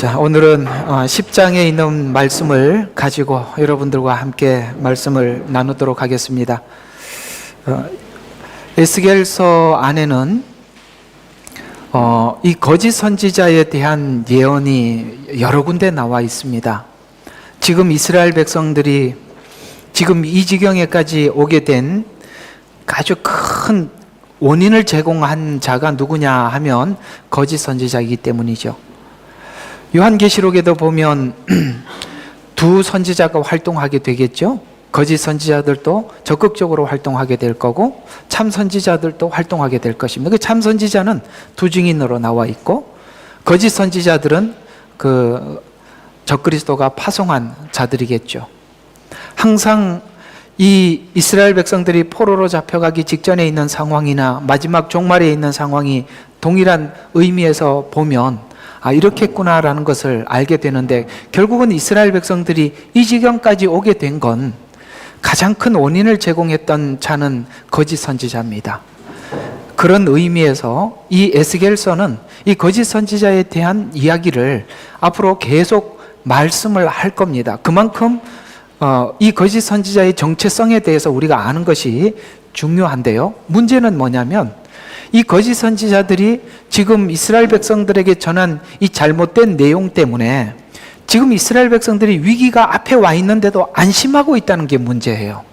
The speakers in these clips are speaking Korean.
자, 오늘은 10장에 있는 말씀을 가지고 여러분들과 함께 말씀을 나누도록 하겠습니다. 에스겔서 안에는 이 거짓 선지자에 대한 예언이 여러 군데 나와 있습니다. 지금 이스라엘 백성들이 지금 이 지경에까지 오게 된 아주 큰 원인을 제공한 자가 누구냐 하면 거짓 선지자이기 때문이죠. 요한계시록에도 보면 두 선지자가 활동하게 되겠죠. 거짓 선지자들도 적극적으로 활동하게 될 거고 참 선지자들도 활동하게 될 것입니다. 그 참 선지자는 두 증인으로 나와 있고 거짓 선지자들은 그 적그리스도가 파송한 자들이겠죠. 항상 이 이스라엘 백성들이 포로로 잡혀가기 직전에 있는 상황이나 마지막 종말에 있는 상황이 동일한 의미에서 보면 이렇겠구나라는 것을 알게 되는데, 결국은 이스라엘 백성들이 이 지경까지 오게 된 건 가장 큰 원인을 제공했던 자는 거짓 선지자입니다. 그런 의미에서 이 에스겔서는 이 거짓 선지자에 대한 이야기를 앞으로 계속 말씀을 할 겁니다. 그만큼 이 거짓 선지자의 정체성에 대해서 우리가 아는 것이 중요한데요. 문제는 뭐냐면 이 거짓 선지자들이 지금 이스라엘 백성들에게 전한 이 잘못된 내용 때문에 지금 이스라엘 백성들이 위기가 앞에 와 있는데도 안심하고 있다는 게 문제예요.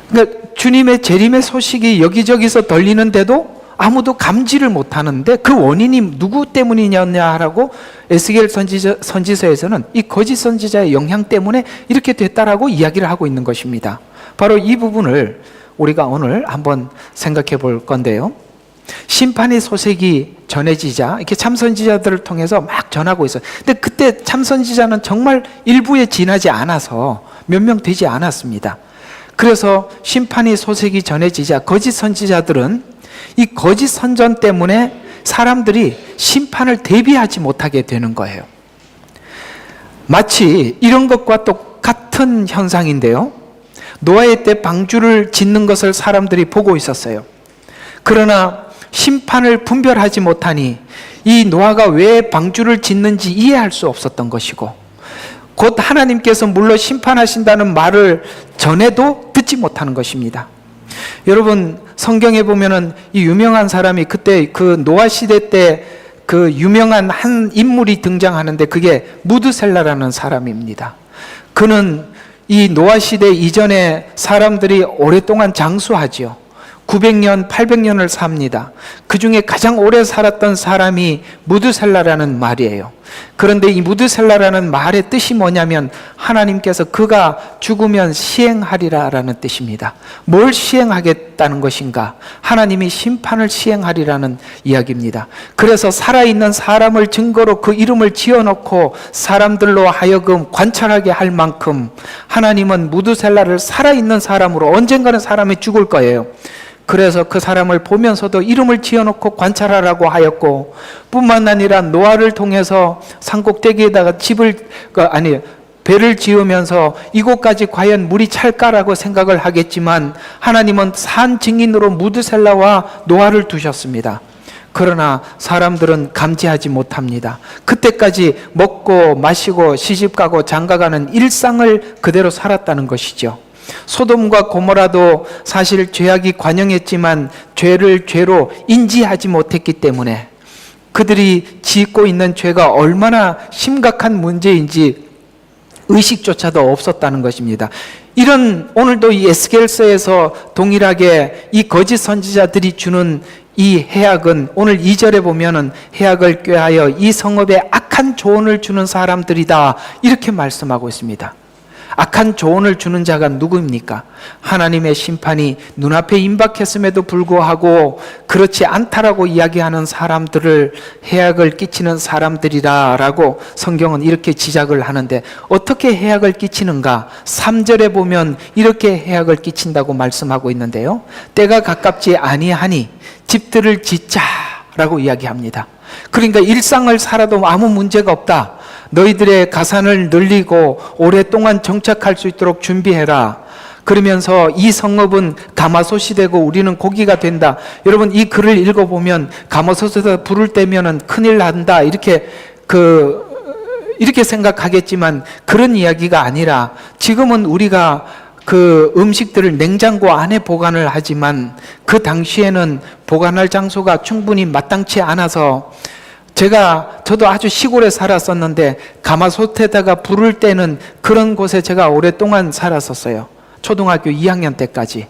그러니까 주님의 재림의 소식이 여기저기서 들리는데도 아무도 감지를 못하는데 그 원인이 누구 때문이냐라고 에스겔 선지서에서는 이 거짓 선지자의 영향 때문에 이렇게 됐다라고 이야기를 하고 있는 것입니다. 바로 이 부분을 우리가 오늘 한번 생각해 볼 건데요. 심판의 소식이 전해지자 이렇게 참선지자들을 통해서 막 전하고 있어요. 근데 그때 참선지자는 정말 일부에 지나지 않아서 몇 명 되지 않았습니다. 그래서 심판의 소식이 전해지자 거짓 선지자들은 이 거짓 선전 때문에 사람들이 심판을 대비하지 못하게 되는 거예요. 마치 이런 것과 똑같은 현상인데요. 노아의 때 방주를 짓는 것을 사람들이 보고 있었어요. 그러나 심판을 분별하지 못하니 이 노아가 왜 방주를 짓는지 이해할 수 없었던 것이고, 곧 하나님께서 물론 심판하신다는 말을 전해도 듣지 못하는 것입니다. 여러분, 성경에 보면은 이 유명한 사람이 그때 그 노아 시대 때 그 유명한 한 인물이 등장하는데 그게 무드셀라라는 사람입니다. 그는 이 노아 시대 이전에 사람들이 오랫동안 장수하지요. 900년, 800년을 삽니다. 그 중에 가장 오래 살았던 사람이 무드셀라라는 말이에요. 그런데 이 무드셀라라는 말의 뜻이 뭐냐면 하나님께서 그가 죽으면 시행하리라라는 뜻입니다. 뭘 시행하겠다는 것인가? 하나님이 심판을 시행하리라는 이야기입니다. 그래서 살아있는 사람을 증거로 그 이름을 지어놓고 사람들로 하여금 관찰하게 할 만큼 하나님은 무드셀라를 살아있는 사람으로, 언젠가는 사람이 죽을 거예요. 그래서 그 사람을 보면서도 이름을 지어놓고 관찰하라고 하였고, 뿐만 아니라 노아를 통해서 산꼭대기에다가 배를 지으면서 이곳까지 과연 물이 찰까라고 생각을 하겠지만 하나님은 산 증인으로 무드셀라와 노아를 두셨습니다. 그러나 사람들은 감지하지 못합니다. 그때까지 먹고 마시고 시집가고 장가가는 일상을 그대로 살았다는 것이죠. 소돔과 고모라도 사실 죄악이 관영했지만 죄를 죄로 인지하지 못했기 때문에 그들이 짓고 있는 죄가 얼마나 심각한 문제인지 의식조차도 없었다는 것입니다. 이런 오늘도 이 에스겔서에서 동일하게 이 거짓 선지자들이 주는 이 해악은 오늘 2절에 보면은 해악을 꾀하여 이 성읍에 악한 조언을 주는 사람들이다, 이렇게 말씀하고 있습니다. 악한 조언을 주는 자가 누구입니까? 하나님의 심판이 눈앞에 임박했음에도 불구하고 그렇지 않다라고 이야기하는 사람들을 해악을 끼치는 사람들이라라고 성경은 이렇게 지적을 하는데, 어떻게 해악을 끼치는가? 3절에 보면 이렇게 해악을 끼친다고 말씀하고 있는데요. 때가 가깝지 아니하니 집들을 짓자라고 이야기합니다. 그러니까 일상을 살아도 아무 문제가 없다. 너희들의 가산을 늘리고 오랫동안 정착할 수 있도록 준비해라. 그러면서 이 성읍은 가마솥이 되고 우리는 고기가 된다. 여러분, 이 글을 읽어보면 가마솥에서 불을 떼면은 큰일 난다, 이렇게 이렇게 생각하겠지만 그런 이야기가 아니라 지금은 우리가 그 음식들을 냉장고 안에 보관을 하지만 그 당시에는 보관할 장소가 충분히 마땅치 않아서 저도 아주 시골에 살았었는데 가마솥에다가 불을 때는 그런 곳에 제가 오랫동안 살았었어요. 초등학교 2학년 때까지.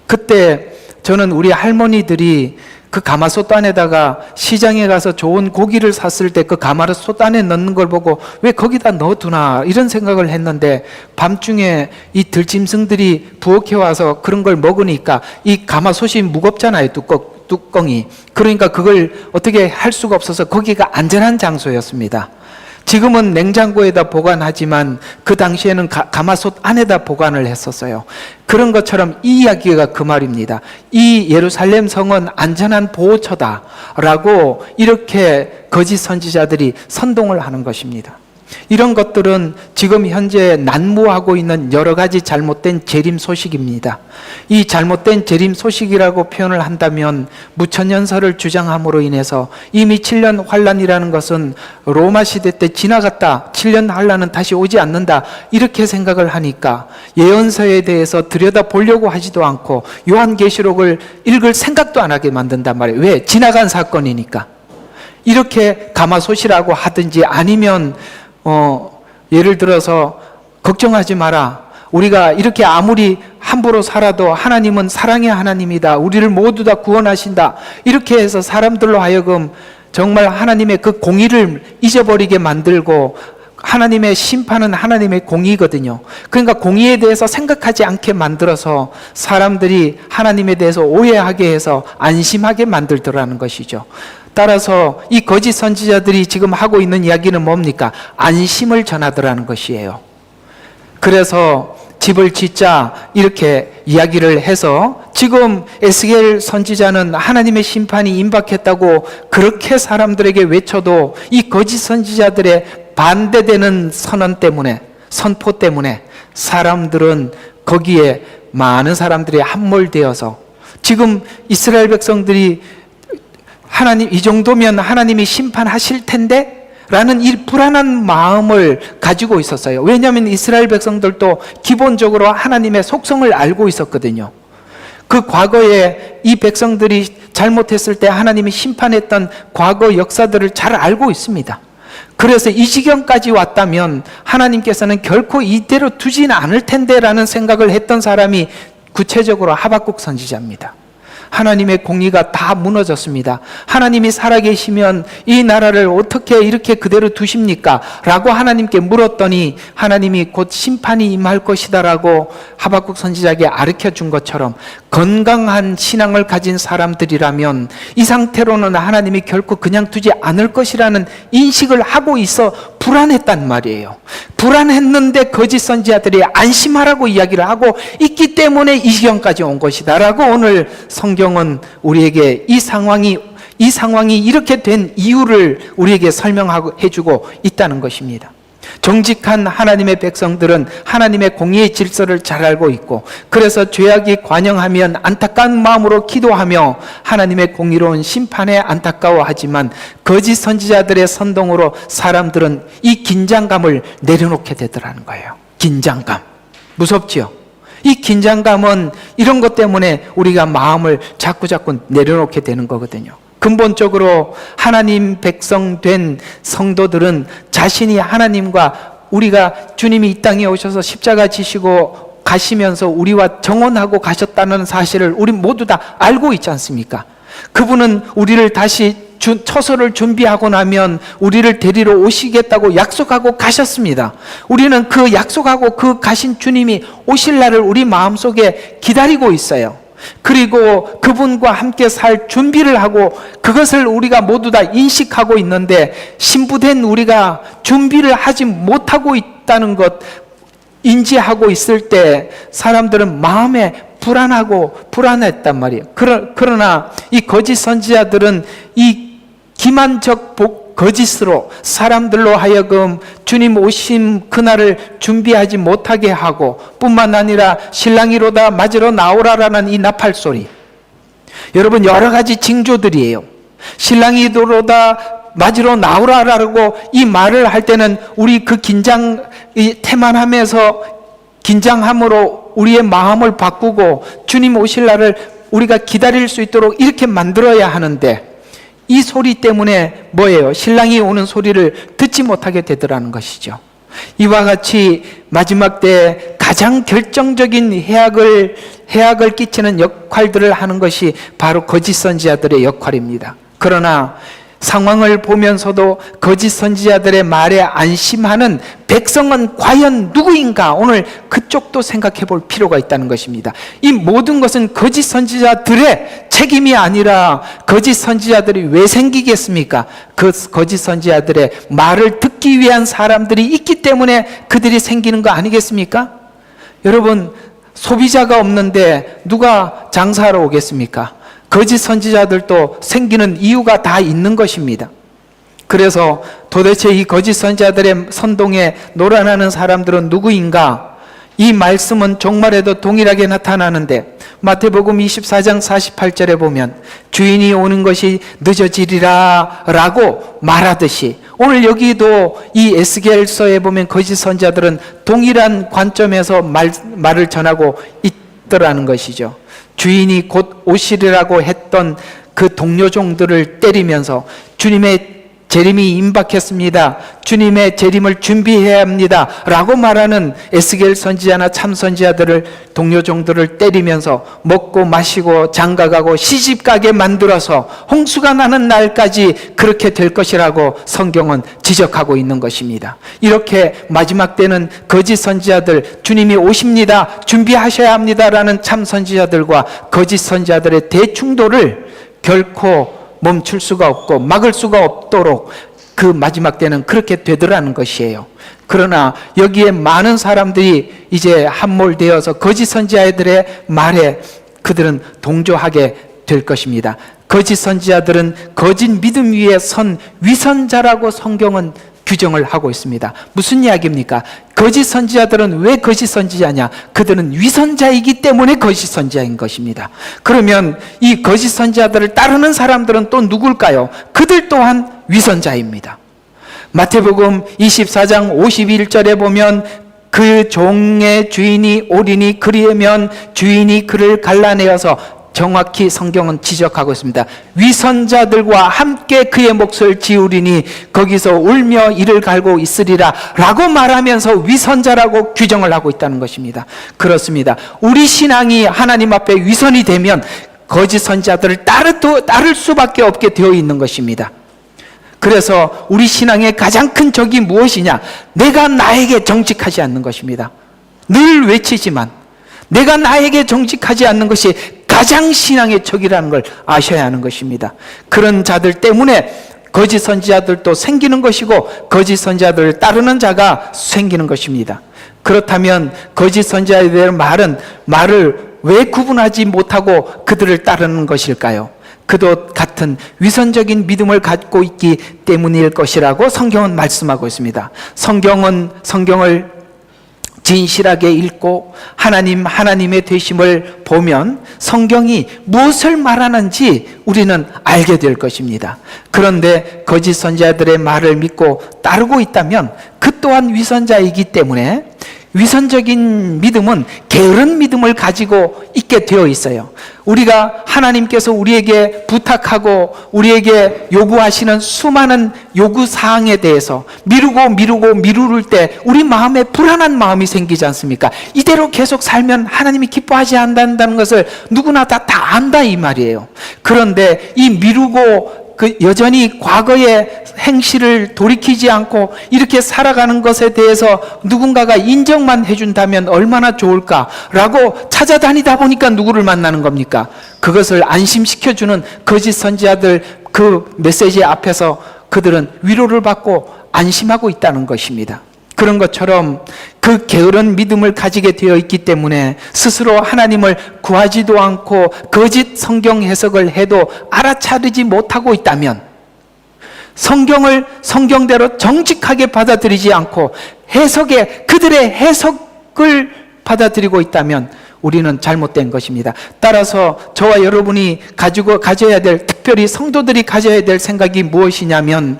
그때 저는 우리 할머니들이 그 가마솥 안에다가 시장에 가서 좋은 고기를 샀을 때 그 가마솥 안에 넣는 걸 보고 왜 거기다 넣어두나 이런 생각을 했는데 밤중에 이 들짐승들이 부엌에 와서 그런 걸 먹으니까 이 가마솥이 무겁잖아요, 뚜껑이. 그러니까 그걸 어떻게 할 수가 없어서 거기가 안전한 장소였습니다. 지금은 냉장고에다 보관하지만 그 당시에는 가마솥 안에다 보관을 했었어요. 그런 것처럼 이 이야기가 그 말입니다. 이 예루살렘 성은 안전한 보호처다라고 이렇게 거짓 선지자들이 선동을 하는 것입니다. 이런 것들은 지금 현재 난무하고 있는 여러 가지 잘못된 재림 소식입니다. 이 잘못된 재림 소식이라고 표현을 한다면 무천년설을 주장함으로 인해서 이미 7년 환란이라는 것은 로마 시대 때 지나갔다, 7년 환란은 다시 오지 않는다 이렇게 생각을 하니까 예언서에 대해서 들여다보려고 하지도 않고 요한계시록을 읽을 생각도 안 하게 만든단 말이에요. 왜? 지나간 사건이니까. 이렇게 가마솥이라고 하든지 아니면 예를 들어서 걱정하지 마라. 우리가 이렇게 아무리 함부로 살아도 하나님은 사랑의 하나님이다. 우리를 모두 다 구원하신다. 이렇게 해서 사람들로 하여금 정말 하나님의 그 공의를 잊어버리게 만들고 하나님의 심판은 하나님의 공의거든요. 그러니까 공의에 대해서 생각하지 않게 만들어서 사람들이 하나님에 대해서 오해하게 해서 안심하게 만들더라는 것이죠. 따라서 이 거짓 선지자들이 지금 하고 있는 이야기는 뭡니까? 안심을 전하더라는 것이에요. 그래서 집을 짓자 이렇게 이야기를 해서 지금 에스겔 선지자는 하나님의 심판이 임박했다고 그렇게 사람들에게 외쳐도 이 거짓 선지자들의 반대되는 선언 때문에, 선포 때문에 사람들은 거기에 많은 사람들이 함몰되어서 지금 이스라엘 백성들이 하나님, 이 정도면 하나님이 심판하실 텐데? 라는 이 불안한 마음을 가지고 있었어요. 왜냐하면 이스라엘 백성들도 기본적으로 하나님의 속성을 알고 있었거든요. 그 과거에 이 백성들이 잘못했을 때 하나님이 심판했던 과거 역사들을 잘 알고 있습니다. 그래서 이 지경까지 왔다면 하나님께서는 결코 이대로 두지는 않을 텐데 라는 생각을 했던 사람이 구체적으로 하박국 선지자입니다. 하나님의 공의가 다 무너졌습니다. 하나님이 살아계시면 이 나라를 어떻게 이렇게 그대로 두십니까? 라고 하나님께 물었더니 하나님이 곧 심판이 임할 것이다 라고 하박국 선지자에게 가르쳐 준 것처럼 건강한 신앙을 가진 사람들이라면 이 상태로는 하나님이 결코 그냥 두지 않을 것이라는 인식을 하고 있어 불안했단 말이에요. 불안했는데 거짓 선지자들이 안심하라고 이야기를 하고 있기 때문에 이 지경까지 온 것이다 라고 오늘 성경은 우리에게 이 상황이 이렇게 된 이유를 우리에게 설명해 주고 있다는 것입니다. 정직한 하나님의 백성들은 하나님의 공의의 질서를 잘 알고 있고 그래서 죄악이 관영하면 안타까운 마음으로 기도하며 하나님의 공의로운 심판에 안타까워하지만 거짓 선지자들의 선동으로 사람들은 이 긴장감을 내려놓게 되더라는 거예요. 긴장감. 무섭지요? 이 긴장감은 이런 것 때문에 우리가 마음을 자꾸 내려놓게 되는 거거든요. 근본적으로 하나님 백성 된 성도들은 자신이 하나님과 우리가 주님이 이 땅에 오셔서 십자가 지시고 가시면서 우리와 정혼하고 가셨다는 사실을 우리 모두 다 알고 있지 않습니까? 그분은 우리를 다시 처소를 준비하고 나면 우리를 데리러 오시겠다고 약속하고 가셨습니다. 우리는 그 약속하고 그 가신 주님이 오실 날을 우리 마음속에 기다리고 있어요. 그리고 그분과 함께 살 준비를 하고 그것을 우리가 모두 다 인식하고 있는데 신부된 우리가 준비를 하지 못하고 있다는 것 인지하고 있을 때 사람들은 마음에 불안했단 말이에요. 그러나 이 거짓 선지자들은 이 기만적 거짓으로 사람들로 하여금 주님 오심 그날을 준비하지 못하게 하고 뿐만 아니라 신랑이로다 맞으러 나오라라는 이 나팔소리, 여러분 여러 가지 징조들이에요. 신랑이로다 맞으러 나오라라고 이 말을 할 때는 우리 그 태만함에서 긴장함으로 우리의 마음을 바꾸고 주님 오실 날을 우리가 기다릴 수 있도록 이렇게 만들어야 하는데, 이 소리 때문에 뭐예요? 신랑이 오는 소리를 듣지 못하게 되더라는 것이죠. 이와 같이 마지막 때 가장 결정적인 해악을 끼치는 역할들을 하는 것이 바로 거짓 선지자들의 역할입니다. 그러나 상황을 보면서도 거짓 선지자들의 말에 안심하는 백성은 과연 누구인가? 오늘 그쪽도 생각해 볼 필요가 있다는 것입니다. 이 모든 것은 거짓 선지자들의 책임이 아니라 거짓 선지자들이 왜 생기겠습니까? 그 거짓 선지자들의 말을 듣기 위한 사람들이 있기 때문에 그들이 생기는 거 아니겠습니까? 여러분, 소비자가 없는데 누가 장사하러 오겠습니까? 거짓 선지자들도 생기는 이유가 다 있는 것입니다. 그래서 도대체 이 거짓 선지자들의 선동에 놀아나는 사람들은 누구인가? 이 말씀은 종말에도 동일하게 나타나는데, 마태복음 24장 48절에 보면 주인이 오는 것이 늦어지리라 라고 말하듯이, 오늘 여기도 이 에스겔서에 보면 거짓 선지자들은 동일한 관점에서 말을 전하고 있더라는 것이죠. 주인이 곧 오시리라고 했던 그 동료종들을 때리면서 주님의 재림이 임박했습니다. 주님의 재림을 준비해야 합니다. 라고 말하는 에스겔 선지자나 참 선지자들을, 동료종들을 때리면서 먹고 마시고 장가가고 시집가게 만들어서 홍수가 나는 날까지 그렇게 될 것이라고 성경은 지적하고 있는 것입니다. 이렇게 마지막 때는 거짓 선지자들, 주님이 오십니다, 준비하셔야 합니다라는 참 선지자들과 거짓 선지자들의 대충돌을 결코 멈출 수가 없고 막을 수가 없도록 그 마지막 때는 그렇게 되더라는 것이에요. 그러나 여기에 많은 사람들이 이제 함몰되어서 거짓 선지자들의 말에 그들은 동조하게 될 것입니다. 거짓 선지자들은 거짓 믿음 위에 선 위선자라고 성경은 규정을 하고 있습니다. 무슨 이야기입니까? 거짓 선지자들은 왜 거짓 선지자냐? 그들은 위선자이기 때문에 거짓 선지자인 것입니다. 그러면 이 거짓 선지자들을 따르는 사람들은 또 누굴까요? 그들 또한 위선자입니다. 마태복음 24장 51절에 보면 그 종의 주인이 오리니 그리하면 주인이 그를 갈라내어서, 정확히 성경은 지적하고 있습니다. 위선자들과 함께 그의 몫을 지우리니 거기서 울며 이를 갈고 있으리라 라고 말하면서 위선자라고 규정을 하고 있다는 것입니다. 그렇습니다. 우리 신앙이 하나님 앞에 위선이 되면 거짓 선지자들을 따를 수밖에 없게 되어 있는 것입니다. 그래서 우리 신앙의 가장 큰 적이 무엇이냐? 내가 나에게 정직하지 않는 것입니다. 늘 외치지만 내가 나에게 정직하지 않는 것이 가장 신앙의 적이라는 걸 아셔야 하는 것입니다. 그런 자들 때문에 거짓 선지자들도 생기는 것이고 거짓 선지자들을 따르는 자가 생기는 것입니다. 그렇다면 거짓 선지자들의 말을 왜 구분하지 못하고 그들을 따르는 것일까요? 그도 같은 위선적인 믿음을 갖고 있기 때문일 것이라고 성경은 말씀하고 있습니다. 성경을 진실하게 읽고 하나님의 되심을 보면 성경이 무엇을 말하는지 우리는 알게 될 것입니다. 그런데 거짓 선지자들의 말을 믿고 따르고 있다면 그 또한 위선자이기 때문에 위선적인 믿음은 게으른 믿음을 가지고 있게 되어 있어요. 우리가 하나님께서 우리에게 부탁하고 우리에게 요구하시는 수많은 요구사항에 대해서 미루를 때 우리 마음에 불안한 마음이 생기지 않습니까? 이대로 계속 살면 하나님이 기뻐하지 않는다는 것을 누구나 다 안다 이 말이에요. 그런데 이 미루고 여전히 과거의 행실을 돌이키지 않고 이렇게 살아가는 것에 대해서 누군가가 인정만 해준다면 얼마나 좋을까라고 찾아다니다 보니까 누구를 만나는 겁니까? 그것을 안심시켜주는 거짓 선지자들 그 메시지 앞에서 그들은 위로를 받고 안심하고 있다는 것입니다. 그런 것처럼 그 게으른 믿음을 가지게 되어 있기 때문에 스스로 하나님을 구하지도 않고 거짓 성경 해석을 해도 알아차리지 못하고 있다면, 성경을 성경대로 정직하게 받아들이지 않고 그들의 해석을 받아들이고 있다면 우리는 잘못된 것입니다. 따라서 저와 여러분이 가져야 될, 특별히 성도들이 가져야 될 생각이 무엇이냐면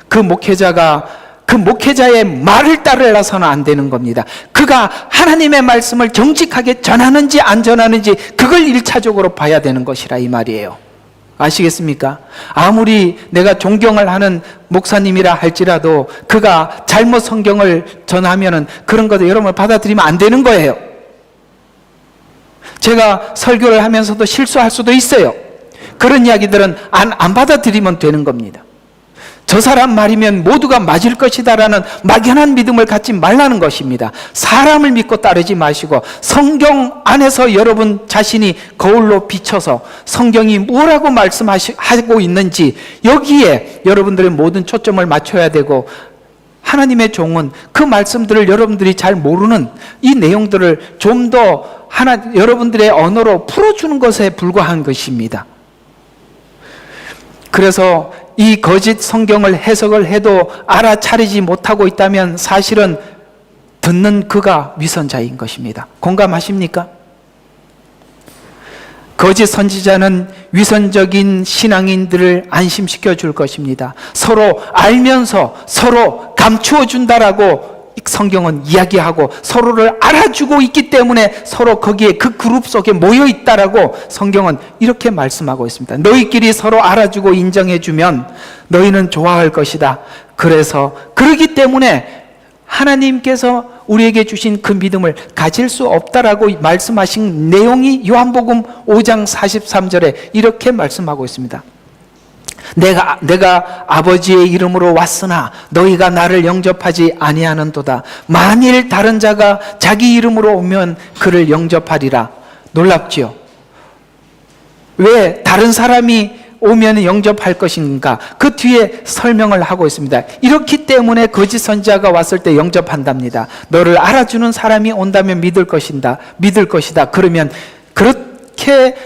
그 목회자의 말을 따라서는 안 되는 겁니다. 그가 하나님의 말씀을 정직하게 전하는지 안 전하는지 그걸 1차적으로 봐야 되는 것이라 이 말이에요. 아시겠습니까? 아무리 내가 존경을 하는 목사님이라 할지라도 그가 잘못 성경을 전하면은 그런 것도 여러분 받아들이면 안 되는 거예요. 제가 설교를 하면서도 실수할 수도 있어요. 그런 이야기들은 안 받아들이면 되는 겁니다. 저 사람 말이면 모두가 맞을 것이다라는 막연한 믿음을 갖지 말라는 것입니다. 사람을 믿고 따르지 마시고 성경 안에서 여러분 자신이 거울로 비춰서 성경이 뭐라고 말씀하고 있는지 여기에 여러분들의 모든 초점을 맞춰야 되고, 하나님의 종은 그 말씀들을 여러분들이 잘 모르는 이 내용들을 좀 더 여러분들의 언어로 풀어주는 것에 불과한 것입니다. 그래서 이 거짓 성경을 해석을 해도 알아차리지 못하고 있다면 사실은 듣는 그가 위선자인 것입니다. 공감하십니까? 거짓 선지자는 위선적인 신앙인들을 안심시켜 줄 것입니다. 서로 알면서 서로 감추어 준다라고 성경은 이야기하고 서로를 알아주고 있기 때문에 서로 거기에 그 그룹 속에 모여 있다라고 성경은 이렇게 말씀하고 있습니다. 너희끼리 서로 알아주고 인정해주면 너희는 좋아할 것이다. 그래서 그러기 때문에 하나님께서 우리에게 주신 그 믿음을 가질 수 없다라고 말씀하신 내용이 요한복음 5장 43절에 이렇게 말씀하고 있습니다. 내가 아버지의 이름으로 왔으나 너희가 나를 영접하지 아니하는도다. 만일 다른 자가 자기 이름으로 오면 그를 영접하리라. 놀랍지요? 왜 다른 사람이 오면 영접할 것인가? 그 뒤에 설명을 하고 있습니다. 이렇기 때문에 거짓 선지자가 왔을 때 영접한답니다. 너를 알아주는 사람이 온다면 믿을 것이다. 그러면 그렇게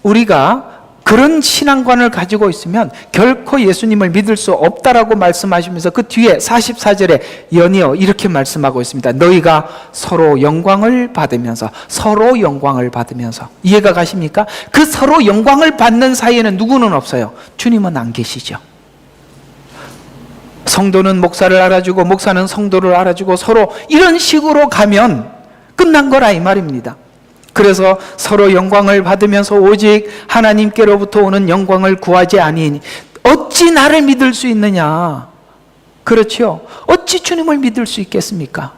우리가 그런 신앙관을 가지고 있으면 결코 예수님을 믿을 수 없다라고 말씀하시면서 그 뒤에 44절에 연이어 이렇게 말씀하고 있습니다. 너희가 서로 영광을 받으면서 이해가 가십니까? 그 서로 영광을 받는 사이에는 누구는 없어요. 주님은 안 계시죠. 성도는 목사를 알아주고 목사는 성도를 알아주고 서로 이런 식으로 가면 끝난 거라 이 말입니다. 그래서 서로 영광을 받으면서 오직 하나님께로부터 오는 영광을 구하지 아니하니 어찌 나를 믿을 수 있느냐? 그렇죠. 어찌 주님을 믿을 수 있겠습니까?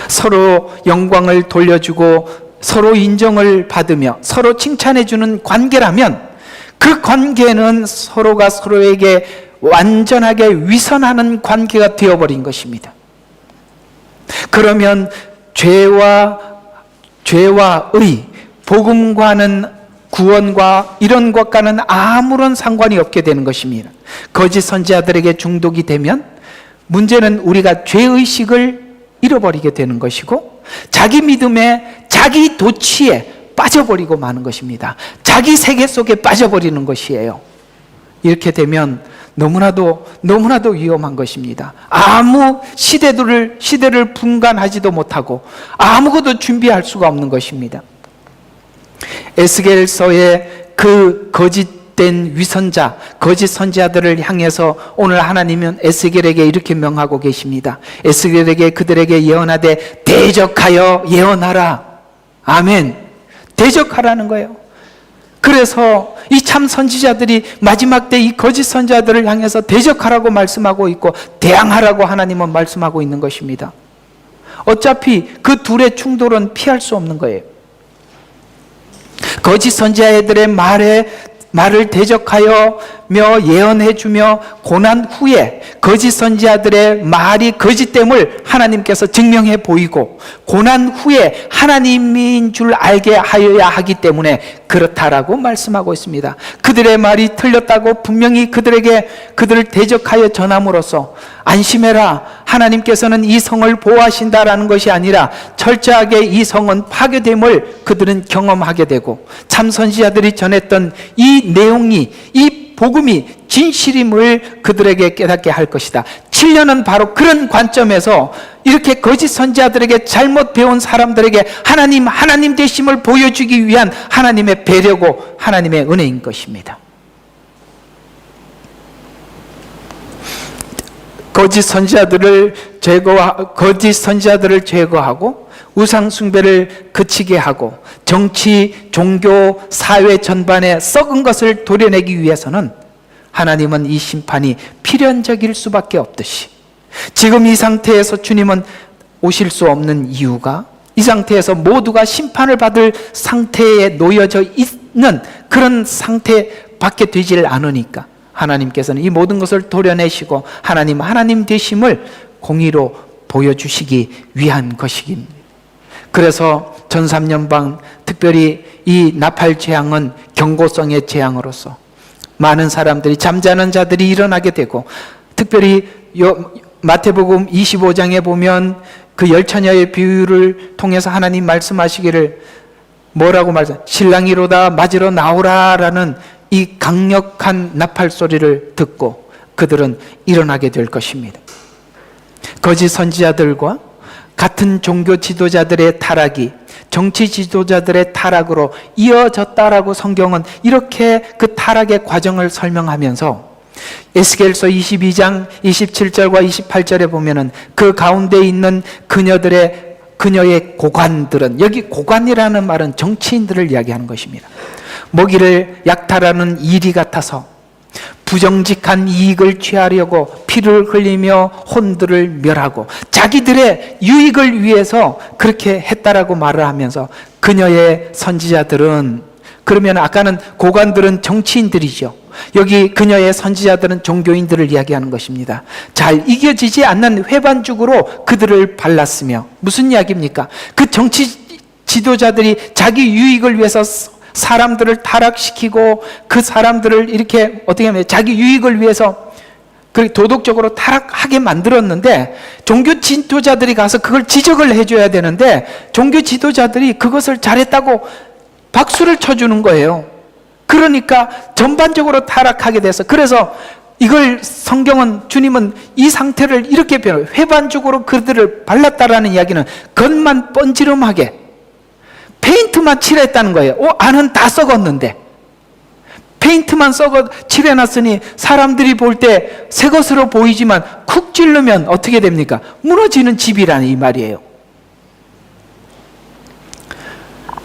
서로 영광을 돌려주고 서로 인정을 받으며 서로 칭찬해주는 관계라면 그 관계는 서로가 서로에게 완전하게 위선하는 관계가 되어버린 것입니다. 그러면 죄와 의, 복음과는 구원과 이런 것과는 아무런 상관이 없게 되는 것입니다. 거짓 선지자들에게 중독이 되면 문제는 우리가 죄의식을 잃어버리게 되는 것이고 자기 믿음에 자기 도취에 빠져버리고 마는 것입니다. 자기 세계 속에 빠져버리는 것이에요. 이렇게 되면 너무나도 위험한 것입니다. 아무 시대를 분간하지도 못하고 아무것도 준비할 수가 없는 것입니다. 에스겔서의 그 거짓된 위선자, 거짓 선지자들을 향해서 오늘 하나님은 에스겔에게 이렇게 명하고 계십니다. 에스겔에게 그들에게 예언하되 대적하여 예언하라. 아멘. 대적하라는 거예요. 그래서 이 참 선지자들이 마지막 때 이 거짓 선지자들을 향해서 대적하라고 말씀하고 있고 대항하라고 하나님은 말씀하고 있는 것입니다. 어차피 그 둘의 충돌은 피할 수 없는 거예요. 거짓 선지자들의 말을 대적하여 예언해주며 고난 후에 거짓 선지자들의 말이 거짓됨을 하나님께서 증명해 보이고 고난 후에 하나님인 줄 알게 하여야 하기 때문에 그렇다라고 말씀하고 있습니다. 그들의 말이 틀렸다고 분명히 그들을 대적하여 전함으로써 안심해라, 하나님께서는 이 성을 보호하신다라는 것이 아니라 철저하게 이 성은 파괴됨을 그들은 경험하게 되고 참 선지자들이 전했던 이 내용이 이 복음이 진실임을 그들에게 깨닫게 할 것이다. 7년은 바로 그런 관점에서 이렇게 거짓 선지자들에게 잘못 배운 사람들에게 하나님 되심을 보여주기 위한 하나님의 배려고 하나님의 은혜인 것입니다. 거짓 선지자들을 제거하고 우상 숭배를 그치게 하고 정치, 종교, 사회 전반에 썩은 것을 도려내기 위해서는 하나님은 이 심판이 필연적일 수밖에 없듯이 지금 이 상태에서 주님은 오실 수 없는 이유가 이 상태에서 모두가 심판을 받을 상태에 놓여져 있는 그런 상태밖에 되질 않으니까 하나님께서는 이 모든 것을 도려내시고 하나님 되심을 공의로 보여주시기 위한 것입니다. 그래서 전삼년방 특별히 이 나팔 재앙은 경고성의 재앙으로서 많은 사람들이 잠자는 자들이 일어나게 되고 특별히 마태복음 25장에 보면 그 열처녀의 비유를 통해서 하나님 말씀하시기를 뭐라고 말씀? 신랑이로다 맞으러 나오라라는 이 강력한 나팔 소리를 듣고 그들은 일어나게 될 것입니다. 거짓 선지자들과 같은 종교 지도자들의 타락이 정치 지도자들의 타락으로 이어졌다라고 성경은 이렇게 그 타락의 과정을 설명하면서 에스겔서 22장 27절과 28절에 보면은 그 가운데 있는 그녀의 고관들은, 여기 고관이라는 말은 정치인들을 이야기하는 것입니다. 먹이를 약탈하는 이리 같아서 부정직한 이익을 취하려고 피를 흘리며 혼들을 멸하고 자기들의 유익을 위해서 그렇게 했다라고 말을 하면서 그녀의 선지자들은, 그러면 아까는 고관들은 정치인들이죠. 여기 그녀의 선지자들은 종교인들을 이야기하는 것입니다. 잘 이겨지지 않는 회반죽으로 그들을 발랐으며, 무슨 이야기입니까? 그 정치 지도자들이 자기 유익을 위해서 사람들을 타락시키고 그 사람들을 이렇게 어떻게 하면 자기 유익을 위해서 도덕적으로 타락하게 만들었는데 종교 지도자들이 가서 그걸 지적을 해줘야 되는데 종교 지도자들이 그것을 잘했다고 박수를 쳐주는 거예요. 그러니까 전반적으로 타락하게 돼서, 그래서 이걸 성경은, 주님은 이 상태를 이렇게 표현해요. 회반죽으로 그들을 발랐다라는 이야기는 겉만 번지름하게 페인트만 칠했다는 거예요. 안은 다 썩었는데 페인트만 칠해놨으니 사람들이 볼 때 새 것으로 보이지만 쿡 찌르면 어떻게 됩니까? 무너지는 집이라는 이 말이에요.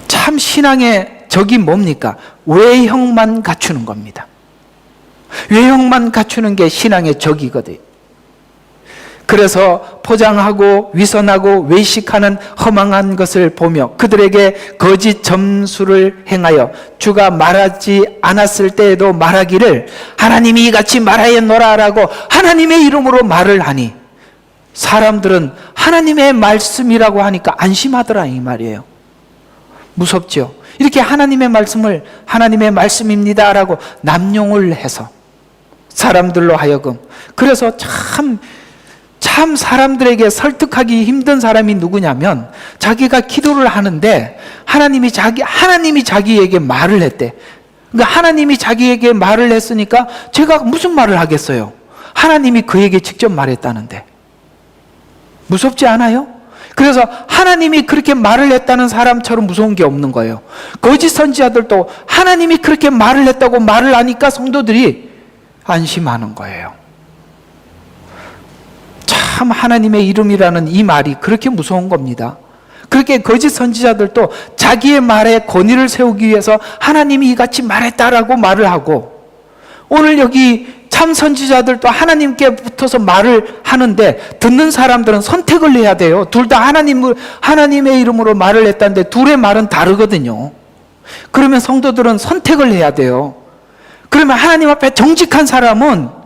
참 신앙의 적이 뭡니까? 외형만 갖추는 겁니다. 외형만 갖추는 게 신앙의 적이거든요. 그래서 포장하고 위선하고 외식하는 허망한 것을 보며 그들에게 거짓 점수를 행하여 주가 말하지 않았을 때에도 말하기를 하나님이 이같이 말하였노라라고 하나님의 이름으로 말을 하니 사람들은 하나님의 말씀이라고 하니까 안심하더라 이 말이에요. 무섭죠? 이렇게 하나님의 말씀을 하나님의 말씀입니다라고 남용을 해서 사람들로 하여금, 그래서 참 사람들에게 설득하기 힘든 사람이 누구냐면 자기가 기도를 하는데 하나님이 자기에게 말을 했대. 그러니까 하나님이 자기에게 말을 했으니까 제가 무슨 말을 하겠어요? 하나님이 그에게 직접 말했다는데. 무섭지 않아요? 그래서 하나님이 그렇게 말을 했다는 사람처럼 무서운 게 없는 거예요. 거짓 선지자들도 하나님이 그렇게 말을 했다고 말을 하니까 성도들이 안심하는 거예요. 참 하나님의 이름이라는 이 말이 그렇게 무서운 겁니다. 그렇게 거짓 선지자들도 자기의 말에 권위를 세우기 위해서 하나님이 이같이 말했다라고 말을 하고, 오늘 여기 참 선지자들도 하나님께 붙어서 말을 하는데 듣는 사람들은 선택을 해야 돼요. 둘 다 하나님의 이름으로 말을 했다는데 둘의 말은 다르거든요. 그러면 성도들은 선택을 해야 돼요. 그러면 하나님 앞에 정직한 사람은,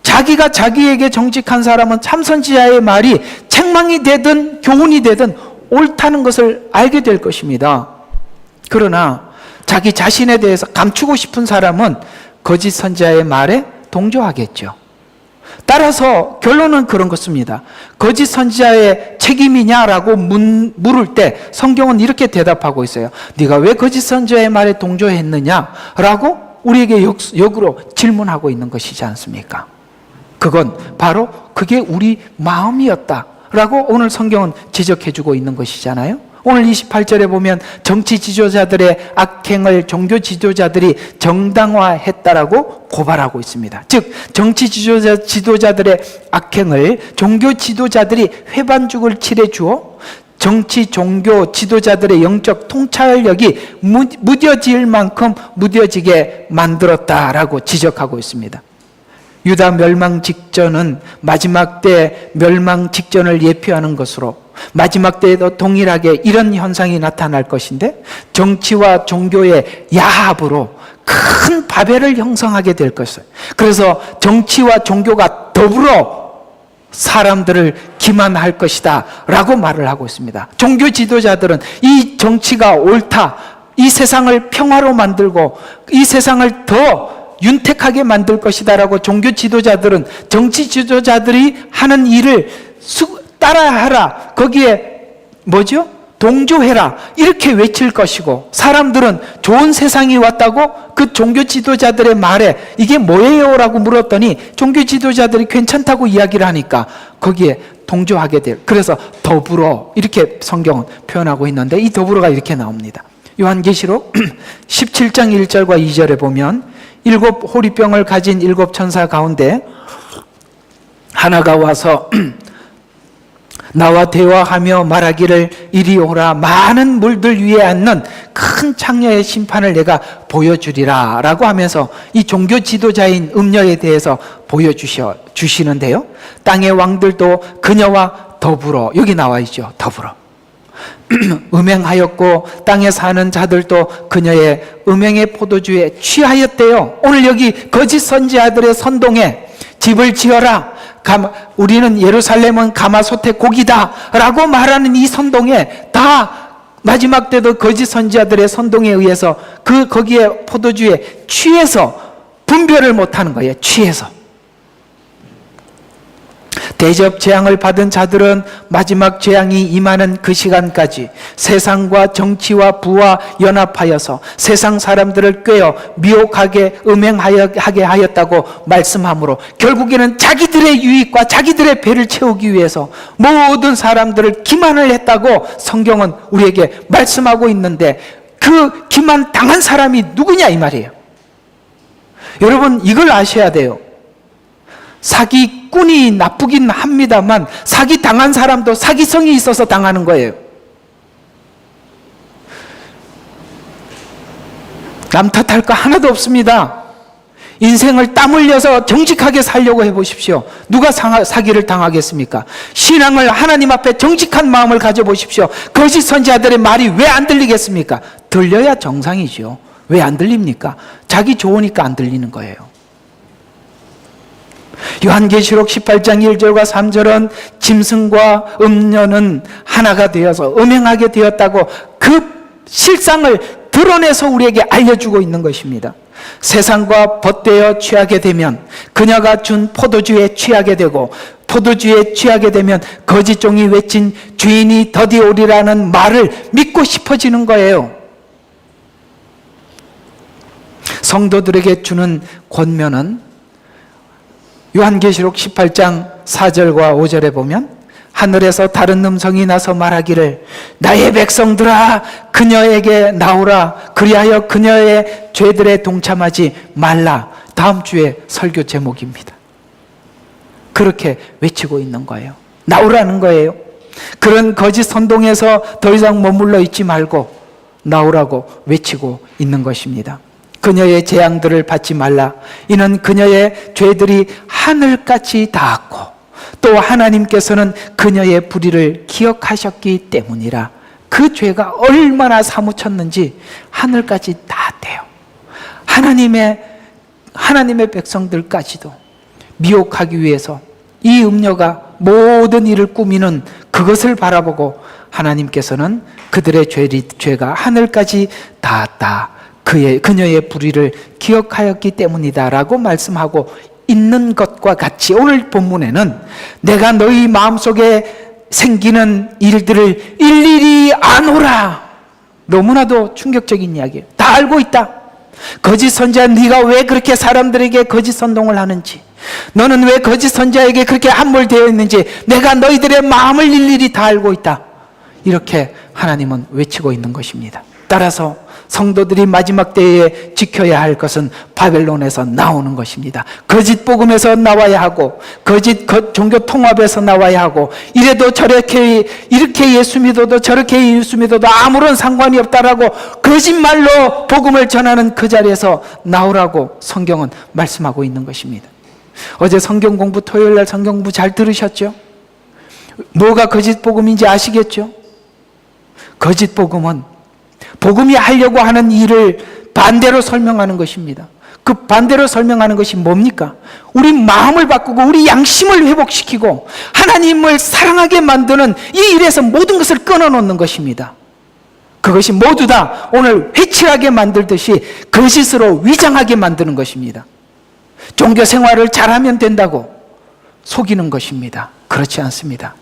자기가 자기에게 정직한 사람은 참 선지자의 말이 책망이 되든 교훈이 되든 옳다는 것을 알게 될 것입니다. 그러나 자기 자신에 대해서 감추고 싶은 사람은 거짓 선지자의 말에 동조하겠죠. 따라서 결론은 그런 것입니다. 거짓 선지자의 책임이냐라고 물을 때 성경은 이렇게 대답하고 있어요. 네가 왜 거짓 선지자의 말에 동조했느냐라고 우리에게 역으로 질문하고 있는 것이지 않습니까? 그건 바로 그게 우리 마음이었다라고 오늘 성경은 지적해주고 있는 것이잖아요. 오늘 28절에 보면 정치 지도자들의 악행을 종교 지도자들이 정당화했다라고 고발하고 있습니다. 즉 정치 지도자들의 악행을 종교 지도자들이 회반죽을 칠해 주어 정치 종교 지도자들의 영적 통찰력이 무뎌질 만큼 무뎌지게 만들었다라고 지적하고 있습니다. 유다 멸망 직전은 마지막 때 멸망 직전을 예표하는 것으로 마지막 때에도 동일하게 이런 현상이 나타날 것인데 정치와 종교의 야합으로 큰 바벨을 형성하게 될 것이에요. 그래서 정치와 종교가 더불어 사람들을 기만할 것이다 라고 말을 하고 있습니다. 종교 지도자들은 이 정치가 옳다, 이 세상을 평화로 만들고 이 세상을 더 윤택하게 만들 것이다 라고 종교 지도자들은 정치 지도자들이 하는 일을 따라하라, 거기에 뭐죠? 동조해라 이렇게 외칠 것이고, 사람들은 좋은 세상이 왔다고 그 종교 지도자들의 말에 이게 뭐예요? 라고 물었더니 종교 지도자들이 괜찮다고 이야기를 하니까 거기에 동조하게 돼요. 그래서 더불어 이렇게 성경은 표현하고 있는데 이 더불어가 이렇게 나옵니다. 요한계시록 17장 1절과 2절에 보면 7 호리병을 가진 7 천사 가운데 하나가 와서 나와 대화하며 말하기를 이리 오라, 많은 물들 위에 앉는 큰 창녀의 심판을 내가 보여주리라 라고 하면서 이 종교 지도자인 음녀에 대해서 보여주시는데요, 땅의 왕들도 그녀와 더불어, 여기 나와 있죠, 더불어 음행하였고 땅에 사는 자들도 그녀의 음행의 포도주에 취하였대요. 오늘 여기 거짓 선지자들의 선동에 집을 지어라, 우리는 예루살렘은 가마솥의 고기다 라고 말하는 이 선동에 다 마지막 때도 거짓 선지자들의 선동에 의해서 거기에 포도주에 취해서 분별을 못하는 거예요. 취해서 대접 재앙을 받은 자들은 마지막 재앙이 임하는 그 시간까지 세상과 정치와 부와 연합하여서 세상 사람들을 꿰어 미혹하게 음행하게 하였다고 말씀하므로 결국에는 자기들의 유익과 자기들의 배를 채우기 위해서 모든 사람들을 기만을 했다고 성경은 우리에게 말씀하고 있는데, 그 기만 당한 사람이 누구냐 이 말이에요. 여러분 이걸 아셔야 돼요. 사기꾼이 나쁘긴 합니다만 사기 당한 사람도 사기성이 있어서 당하는 거예요. 남 탓할 거 하나도 없습니다. 인생을 땀 흘려서 정직하게 살려고 해보십시오. 누가 사기를 당하겠습니까? 신앙을 하나님 앞에 정직한 마음을 가져보십시오. 거짓 선지자들의 말이 왜 안 들리겠습니까? 들려야 정상이죠. 왜 안 들립니까? 자기 좋으니까 안 들리는 거예요. 요한계시록 18장 1절과 3절은 짐승과 음녀는 하나가 되어서 음행하게 되었다고 그 실상을 드러내서 우리에게 알려주고 있는 것입니다. 세상과 벗되어 취하게 되면 그녀가 준 포도주에 취하게 되고, 포도주에 취하게 되면 거짓 종이 외친 주인이 더디 오리라는 말을 믿고 싶어지는 거예요. 성도들에게 주는 권면은 요한계시록 18장 4절과 5절에 보면 하늘에서 다른 음성이 나서 말하기를 나의 백성들아 그녀에게 나오라, 그리하여 그녀의 죄들에 동참하지 말라. 다음 주에 설교 제목입니다. 그렇게 외치고 있는 거예요. 나오라는 거예요. 그런 거짓 선동에서 더 이상 머물러 있지 말고 나오라고 외치고 있는 것입니다. 그녀의 재앙들을 받지 말라. 이는 그녀의 죄들이 하늘같이 닿았고 또 하나님께서는 그녀의 불의를 기억하셨기 때문이라. 그 죄가 얼마나 사무쳤는지 하늘까지 닿았대요. 하나님의 백성들까지도 미혹하기 위해서 이 음녀가 모든 일을 꾸미는 그것을 바라보고 하나님께서는 그들의 죄가 하늘까지 닿았다, 그녀의 불의를 기억하였기 때문이다 라고 말씀하고 있는 것과 같이 오늘 본문에는 내가 너희 마음속에 생기는 일들을 일일이 아노라. 너무나도 충격적인 이야기예요. 다 알고 있다. 거짓 선지자, 네가 왜 그렇게 사람들에게 거짓 선동을 하는지, 너는 왜 거짓 선지자에게 그렇게 함몰되어 있는지 내가 너희들의 마음을 일일이 다 알고 있다. 이렇게 하나님은 외치고 있는 것입니다. 따라서 성도들이 마지막 때에 지켜야 할 것은 바벨론에서 나오는 것입니다. 거짓 복음에서 나와야 하고, 거짓 종교 통합에서 나와야 하고, 이래도 저렇게 이렇게 예수 믿어도 저렇게 예수 믿어도 아무런 상관이 없다라고 거짓말로 복음을 전하는 그 자리에서 나오라고 성경은 말씀하고 있는 것입니다. 어제 성경 공부, 토요일 날 성경 공부 잘 들으셨죠? 뭐가 거짓 복음인지 아시겠죠? 거짓 복음은 복음이 하려고 하는 일을 반대로 설명하는 것입니다. 그 반대로 설명하는 것이 뭡니까? 우리 마음을 바꾸고 우리 양심을 회복시키고 하나님을 사랑하게 만드는 이 일에서 모든 것을 끊어놓는 것입니다. 그것이 모두 다 오늘 회칠하게 만들듯이 거짓으로 위장하게 만드는 것입니다. 종교 생활을 잘하면 된다고 속이는 것입니다. 그렇지 않습니다.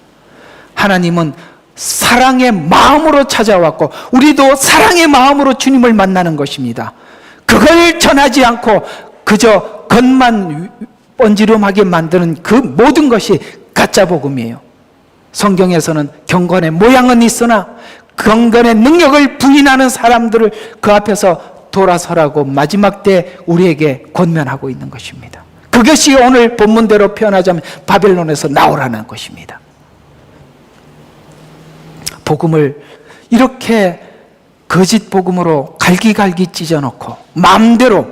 하나님은 사랑의 마음으로 찾아왔고 우리도 사랑의 마음으로 주님을 만나는 것입니다. 그걸 전하지 않고 그저 겉만 번지름하게 만드는 그 모든 것이 가짜 복음이에요. 성경에서는 경건의 모양은 있으나 경건의 능력을 부인하는 사람들을 그 앞에서 돌아서라고 마지막 때 우리에게 권면하고 있는 것입니다. 그것이 오늘 본문대로 표현하자면 바벨론에서 나오라는 것입니다. 복음을 이렇게 거짓 복음으로 갈기갈기 찢어놓고 마음대로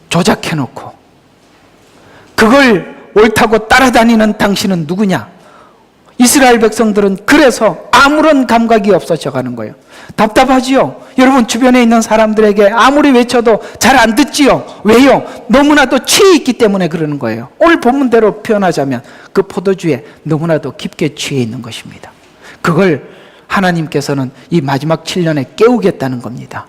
조작해놓고 그걸 옳다고 따라다니는 당신은 누구냐? 이스라엘 백성들은 그래서 아무런 감각이 없어져 가는 거예요. 답답하지요? 여러분 주변에 있는 사람들에게 아무리 외쳐도 잘 안 듣지요? 왜요? 너무나도 취해 있기 때문에 그러는 거예요. 오늘 본문대로 표현하자면 그 포도주에 너무나도 깊게 취해 있는 것입니다. 그걸 하나님께서는 이 마지막 7년에 깨우겠다는 겁니다.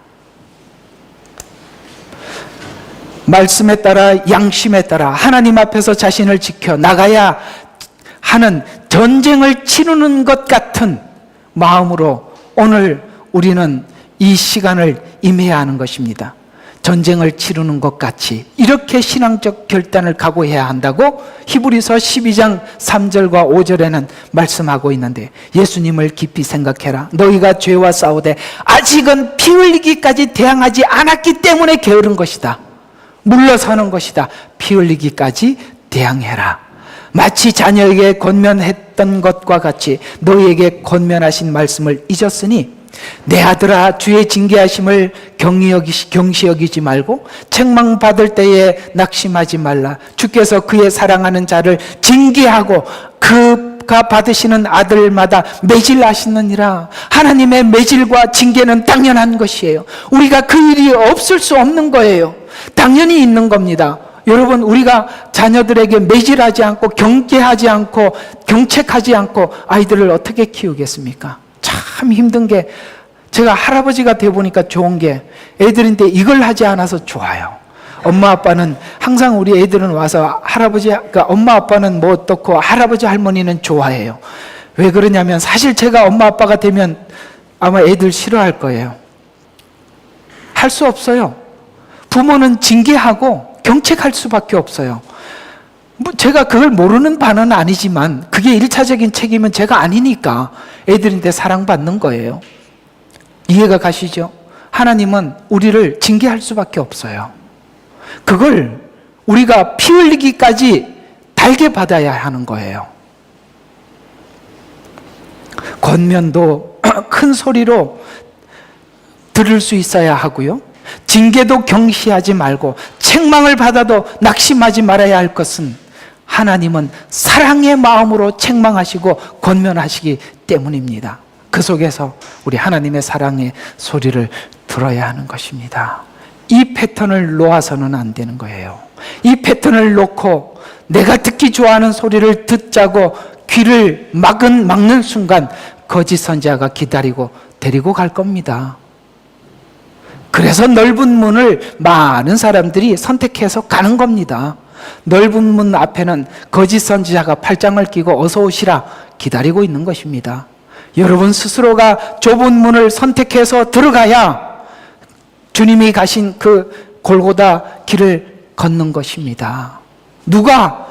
말씀에 따라 양심에 따라 하나님 앞에서 자신을 지켜 나가야 하는 전쟁을 치르는 것 같은 마음으로 오늘 우리는 이 시간을 임해야 하는 것입니다. 전쟁을 치르는 것 같이 이렇게 신앙적 결단을 각오해야 한다고 히브리서 12장 3절과 5절에는 말씀하고 있는데, 예수님을 깊이 생각해라. 너희가 죄와 싸우되 아직은 피 흘리기까지 대항하지 않았기 때문에 게으른 것이다. 물러서는 것이다. 피 흘리기까지 대항해라. 마치 자녀에게 권면했던 것과 같이 너희에게 권면하신 말씀을 잊었으니 내 아들아, 주의 징계하심을 경시 여기지 말고 책망받을 때에 낙심하지 말라. 주께서 그의 사랑하는 자를 징계하고 그가 받으시는 아들마다 매질하시느니라. 하나님의 매질과 징계는 당연한 것이에요. 우리가 그 일이 없을 수 없는 거예요. 당연히 있는 겁니다. 여러분, 우리가 자녀들에게 매질하지 않고 경계하지 않고 경책하지 않고 아이들을 어떻게 키우겠습니까? 참 힘든 게, 제가 할아버지가 되어보니까 좋은 게 애들인데 이걸 하지 않아서 좋아요. 엄마 아빠는 항상 우리 애들은 와서 할아버지, 그러니까 엄마 아빠는 뭐 어떻고 할아버지 할머니는 좋아해요. 왜 그러냐면 사실 제가 엄마 아빠가 되면 아마 애들 싫어할 거예요. 할 수 없어요. 부모는 징계하고 경책할 수밖에 없어요. 뭐 제가 그걸 모르는 바는 아니지만 그게 1차적인 책임은 제가 아니니까 애들인데 사랑받는 거예요. 이해가 가시죠? 하나님은 우리를 징계할 수밖에 없어요. 그걸 우리가 피 흘리기까지 달게 받아야 하는 거예요. 권면도 큰 소리로 들을 수 있어야 하고요. 징계도 경시하지 말고 책망을 받아도 낙심하지 말아야 할 것은 하나님은 사랑의 마음으로 책망하시고 권면하시기 때문입니다. 그 속에서 우리 하나님의 사랑의 소리를 들어야 하는 것입니다. 이 패턴을 놓아서는 안 되는 거예요. 이 패턴을 놓고 내가 듣기 좋아하는 소리를 듣자고 귀를 막는 순간 거짓 선지자가 기다리고 데리고 갈 겁니다. 그래서 넓은 문을 많은 사람들이 선택해서 가는 겁니다. 넓은 문 앞에는 거짓 선지자가 팔짱을 끼고 어서 오시라 기다리고 있는 것입니다. 여러분 스스로가 좁은 문을 선택해서 들어가야 주님이 가신 그 골고다 길을 걷는 것입니다. 누가?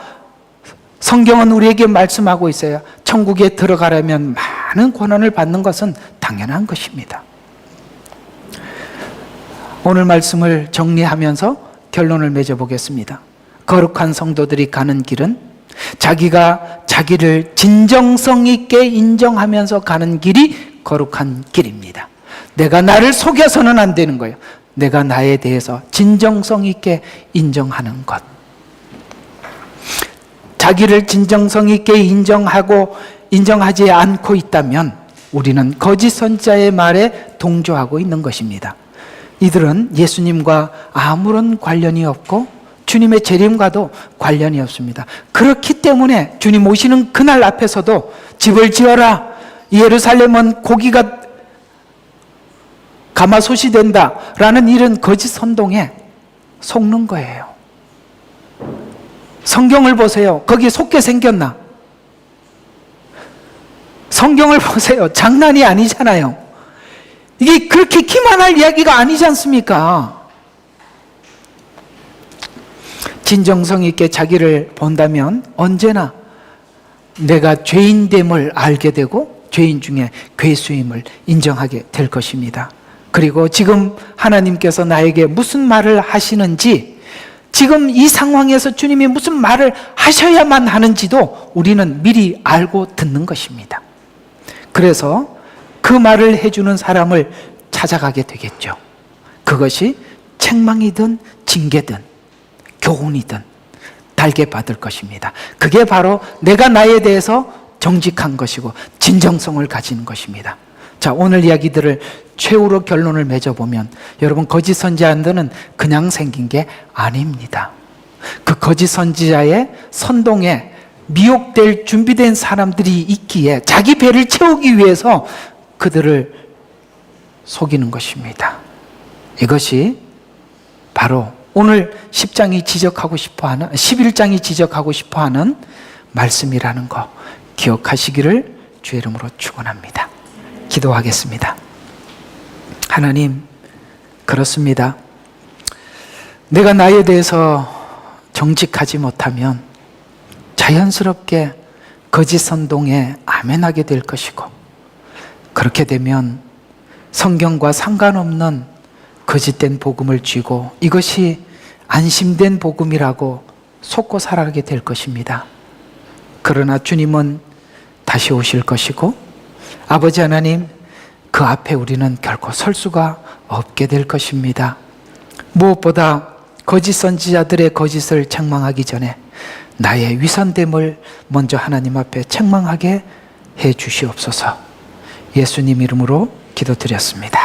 성경은 우리에게 말씀하고 있어요. 천국에 들어가려면 많은 고난을 받는 것은 당연한 것입니다. 오늘 말씀을 정리하면서 결론을 맺어보겠습니다. 거룩한 성도들이 가는 길은 자기가 자기를 진정성 있게 인정하면서 가는 길이 거룩한 길입니다. 내가 나를 속여서는 안 되는 거예요. 내가 나에 대해서 진정성 있게 인정하는 것. 자기를 진정성 있게 인정하지 않고 있다면 우리는 거짓 선지자의 말에 동조하고 있는 것입니다. 이들은 예수님과 아무런 관련이 없고 주님의 재림과도 관련이 없습니다. 그렇기 때문에 주님 오시는 그날 앞에서도 집을 지어라, 예루살렘은 고기가 가마솥이 된다 라는 이런 거짓 선동에 속는 거예요. 성경을 보세요. 거기에 속게 생겼나? 성경을 보세요. 장난이 아니잖아요. 이게 그렇게 기만할 이야기가 아니지 않습니까? 진정성 있게 자기를 본다면 언제나 내가 죄인됨을 알게 되고 죄인 중에 괴수임을 인정하게 될 것입니다. 그리고 지금 하나님께서 나에게 무슨 말을 하시는지, 지금 이 상황에서 주님이 무슨 말을 하셔야만 하는지도 우리는 미리 알고 듣는 것입니다. 그래서 그 말을 해주는 사람을 찾아가게 되겠죠. 그것이 책망이든 징계든 교훈이든 달게 받을 것입니다. 그게 바로 내가 나에 대해서 정직한 것이고 진정성을 가진 것입니다. 자, 오늘 이야기들을 최후로 결론을 맺어보면 여러분, 거짓 선지자들은 그냥 생긴 게 아닙니다. 그 거짓 선지자의 선동에 미혹될 준비된 사람들이 있기에 자기 배를 채우기 위해서 그들을 속이는 것입니다. 이것이 바로 오늘 10장이 지적하고 싶어하는, 11장이 지적하고 싶어하는 말씀이라는 거 기억하시기를 주의 이름으로 축원합니다. 기도하겠습니다. 하나님, 그렇습니다. 내가 나에 대해서 정직하지 못하면 자연스럽게 거짓 선동에 아멘하게 될 것이고, 그렇게 되면 성경과 상관없는 거짓된 복음을 쥐고 이것이 안심된 복음이라고 속고 살아가게 될 것입니다. 그러나 주님은 다시 오실 것이고 아버지 하나님, 그 앞에 우리는 결코 설 수가 없게 될 것입니다. 무엇보다 거짓 선지자들의 거짓을 책망하기 전에 나의 위선됨을 먼저 하나님 앞에 책망하게 해 주시옵소서. 예수님 이름으로 기도드렸습니다.